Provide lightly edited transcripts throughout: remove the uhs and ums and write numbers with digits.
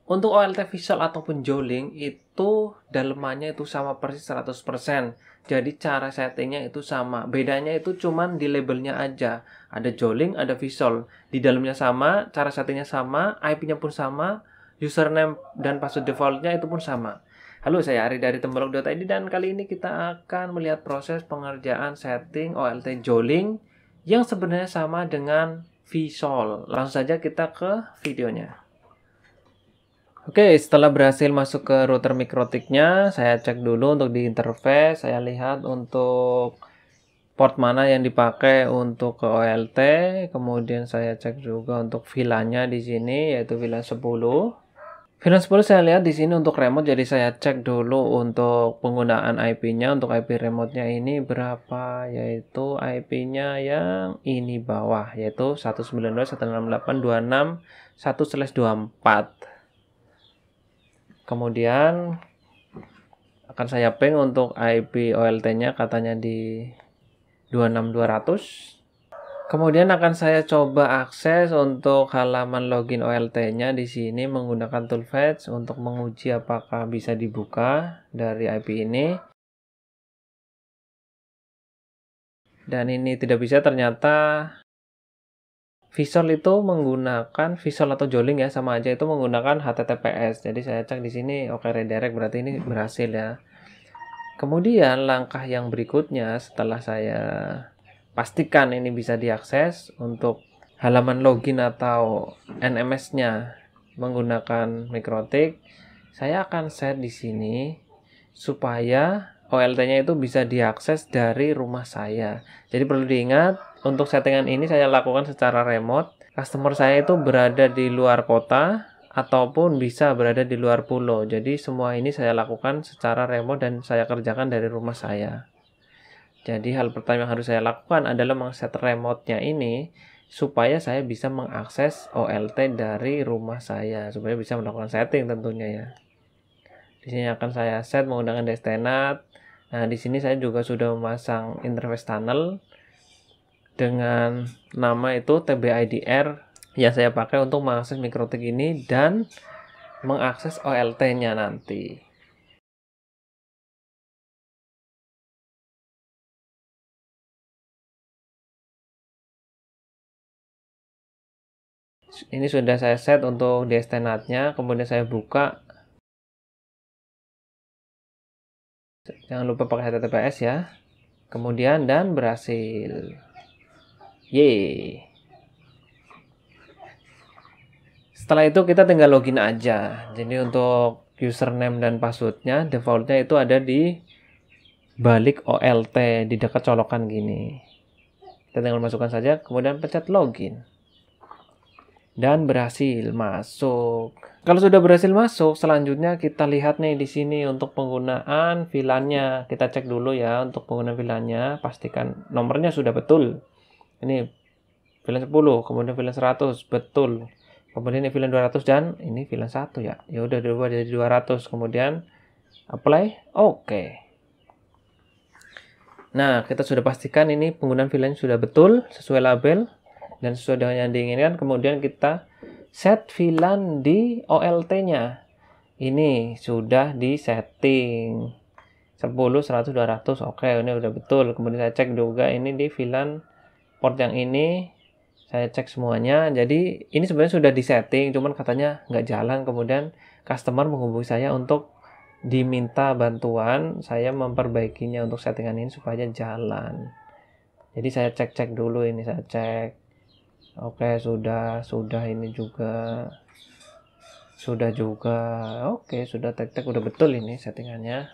Untuk OLT visual ataupun joling itu dalemannya itu sama persis 100%. Jadi cara settingnya itu sama. Bedanya itu cuman di labelnya aja. Ada joling, ada visual. Di dalamnya sama, cara settingnya sama, IP-nya pun sama, username dan password defaultnya itu pun sama. Halo, saya Ari dari Tembalog.id dan kali ini kita akan melihat proses pengerjaan setting OLT joling yang sebenarnya sama dengan visual. Langsung saja kita ke videonya. Oke, setelah berhasil masuk ke router MikroTik-nya, saya cek dulu untuk di interface. Saya lihat untuk port mana yang dipakai untuk ke OLT. Kemudian saya cek juga untuk VLAN-nya di sini, yaitu VLAN 10. VLAN 10 saya lihat di sini untuk remote, jadi saya cek dulu untuk penggunaan IP-nya. Untuk IP remote-nya ini berapa, yaitu IP-nya yang ini bawah, yaitu 192.168.26.1/24. Kemudian akan saya ping untuk IP OLT-nya, katanya di 26200. Kemudian akan saya coba akses untuk halaman login OLT-nya di sini menggunakan toolfetch untuk menguji apakah bisa dibuka dari IP ini. Dan ini tidak bisa, ternyata visual itu menggunakan visual atau joling ya, sama aja, itu menggunakan HTTPS. Jadi saya cek di sini, oke, redirect, berarti ini berhasil ya. Kemudian langkah yang berikutnya setelah saya pastikan ini bisa diakses untuk halaman login atau NMS-nya menggunakan MikroTik, saya akan set di sini supaya OLT-nya itu bisa diakses dari rumah saya. Jadi perlu diingat, untuk settingan ini saya lakukan secara remote. Customer saya itu berada di luar kota ataupun bisa berada di luar pulau. Jadi semua ini saya lakukan secara remote dan saya kerjakan dari rumah saya. Jadi hal pertama yang harus saya lakukan adalah mengset remote-nya ini supaya saya bisa mengakses OLT dari rumah saya, supaya bisa melakukan setting tentunya ya. Di sini akan saya set menggunakan dstnet. Nah, di sini saya juga sudah memasang interface tunnel dengan nama itu TBIDR yang saya pakai untuk mengakses MikroTik ini dan mengakses OLT-nya nanti. Ini sudah saya set untuk dstnet-nya, kemudian saya buka. Jangan lupa pakai HTTPS ya. Kemudian dan berhasil. Yeay. Setelah itu kita tinggal login aja. Jadi untuk username dan passwordnya defaultnya itu ada di balik OLT, di dekat colokan gini. Kita tinggal masukkan saja, kemudian pencet login. Dan berhasil masuk. Kalau sudah berhasil masuk, selanjutnya kita lihat nih di sini untuk penggunaan VLAN-nya. Kita cek dulu ya untuk penggunaan VLAN-nya, pastikan nomornya sudah betul. Ini VLAN 10, kemudian VLAN 100, betul. Kemudian ini VLAN 200 dan ini VLAN 1 ya. Ya udah dirubah jadi 200, kemudian apply. Oke. Nah, kita sudah pastikan ini penggunaan VLAN sudah betul sesuai label dan sesuai dengan yang diinginkan. Kemudian kita set VLAN di OLT-nya. Ini sudah di setting 10, 100, 200. Oke, ini udah betul. Kemudian saya cek juga ini di VLAN port yang ini. Saya cek semuanya. Jadi ini sebenarnya sudah di setting, cuman katanya nggak jalan. Kemudian customer menghubungi saya untuk diminta bantuan saya memperbaikinya untuk settingan ini supaya jalan. Jadi saya cek dulu ini, saya cek. Oke, sudah ini juga. Sudah juga. Oke, sudah tek udah betul ini settingannya.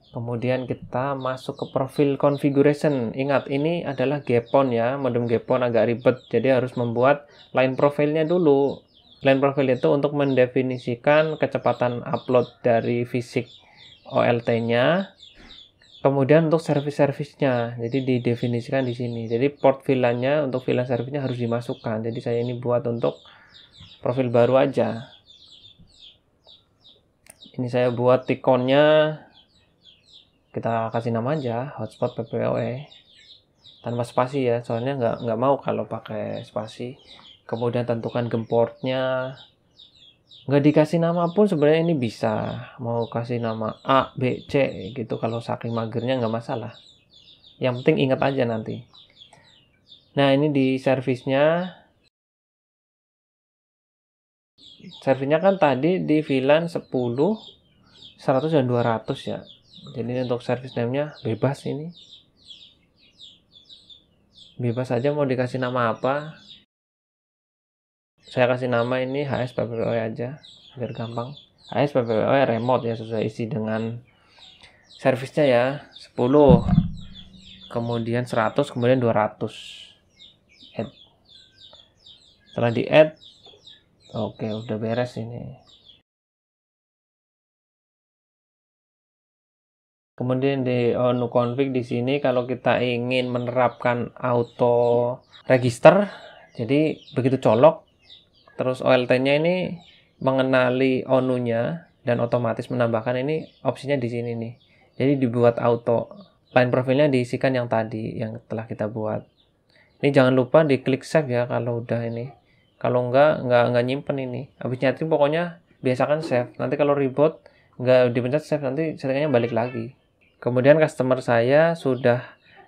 Kemudian kita masuk ke profil configuration. Ingat, ini adalah GPON ya, modem GPON agak ribet. Jadi harus membuat line profilnya dulu. Line profil itu untuk mendefinisikan kecepatan upload dari fisik OLT-nya. Kemudian untuk service-service-nya, jadi didefinisikan di sini. Jadi port VLAN-nya untuk VLAN service-nya harus dimasukkan. Jadi saya ini buat untuk profil baru aja. Ini saya buat tikonnya. Kita kasih nama aja hotspot PPOE tanpa spasi ya, soalnya nggak mau kalau pakai spasi. Kemudian tentukan gemportnya, Nggak dikasih nama pun sebenarnya ini bisa. Mau kasih nama A, B, C gitu. Kalau saking magernya nggak masalah. Yang penting ingat aja nanti. Nah, ini di servisnya. Servisnya kan tadi di VLAN 10, 100 dan 200 ya. Jadi untuk service name-nya bebas ini. Bebas aja mau dikasih nama apa. Saya kasih nama ini HSPPOE aja biar gampang. HSPPOE remote ya, sesuai isi dengan servisnya ya. 10, kemudian 100, kemudian 200. Add. Setelah di add, oke, udah beres ini. Kemudian di ONU config di sini kalau kita ingin menerapkan auto register, jadi begitu colok, terus OLT-nya ini mengenali ONU-nya dan otomatis menambahkan ini opsinya di sini nih. Jadi dibuat auto. Line profilnya diisikan yang tadi yang telah kita buat. Ini jangan lupa diklik save ya kalau udah ini. Kalau enggak nyimpen ini. Habis nyeting pokoknya biasakan save. Nanti kalau reboot enggak dipencet save, nanti settingannya balik lagi. Kemudian customer saya sudah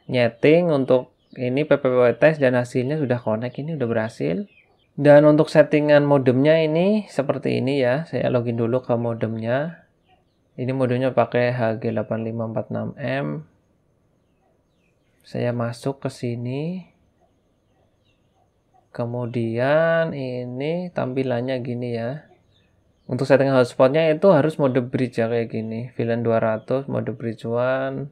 nyeting untuk ini PPWT test dan hasilnya sudah connect, ini udah berhasil. Dan untuk settingan modemnya ini seperti ini ya. Saya login dulu ke modemnya. Ini modemnya pakai HG8546M. Saya masuk ke sini. Kemudian ini tampilannya gini ya. Untuk setting hotspotnya itu harus mode bridge ya kayak gini. VLAN 200 mode bridge 1.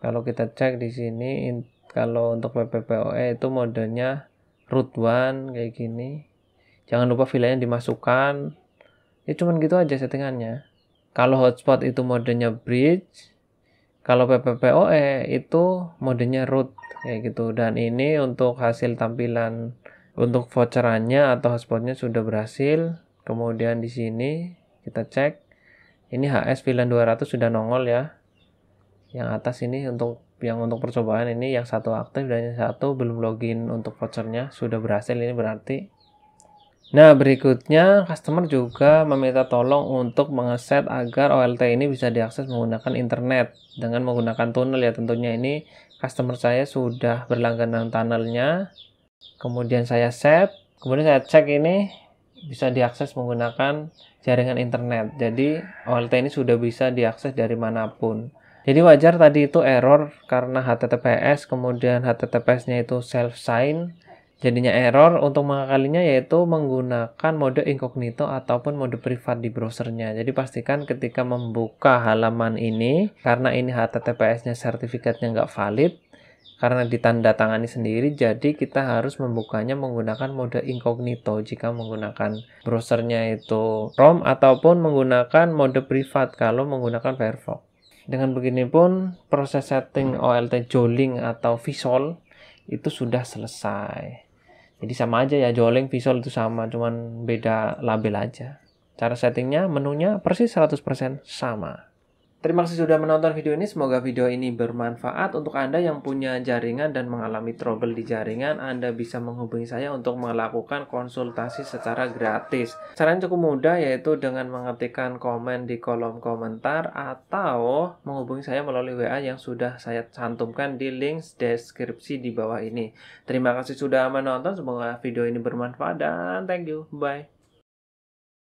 Kalau kita cek di sini, kalau untuk PPPoE itu modenya root 1 kayak gini. Jangan lupa VLAN-nya dimasukkan. Ya cuman gitu aja settingannya. Kalau hotspot itu modenya bridge. Kalau PPPoE itu modenya root kayak gitu. Dan ini untuk hasil tampilan untuk voucherannya atau hotspotnya sudah berhasil. Kemudian di sini kita cek. Ini HS VLAN 200 sudah nongol ya. Yang atas ini untuk percobaan ini yang satu aktif dan yang satu belum login untuk vouchernya sudah berhasil, ini berarti. Nah, berikutnya customer juga meminta tolong untuk mengeset agar OLT ini bisa diakses menggunakan internet dengan menggunakan tunnel ya. Tentunya ini customer saya sudah berlangganan tunnelnya. Kemudian saya set, kemudian saya cek ini bisa diakses menggunakan jaringan internet. Jadi OLT ini sudah bisa diakses dari manapun. Jadi wajar tadi itu error karena HTTPS, kemudian HTTPS-nya itu self sign. Jadinya error. Untuk mengakalinya yaitu menggunakan mode incognito ataupun mode privat di browsernya. Jadi pastikan ketika membuka halaman ini, karena ini HTTPS-nya sertifikatnya nggak valid, karena ditandatangani sendiri, jadi kita harus membukanya menggunakan mode incognito jika menggunakan browsernya itu Chrome ataupun menggunakan mode privat kalau menggunakan Firefox. Dengan begini pun proses setting OLT Joling atau Vsol itu sudah selesai. Jadi sama aja ya, Joling, Vsol itu sama, cuman beda label aja. Cara settingnya, menunya persis 100% sama. Terima kasih sudah menonton video ini. Semoga video ini bermanfaat untuk Anda yang punya jaringan dan mengalami trouble di jaringan. Anda bisa menghubungi saya untuk melakukan konsultasi secara gratis. Caranya cukup mudah, yaitu dengan mengetikkan komen di kolom komentar atau menghubungi saya melalui WA yang sudah saya cantumkan di link deskripsi di bawah ini. Terima kasih sudah menonton. Semoga video ini bermanfaat dan thank you. Bye.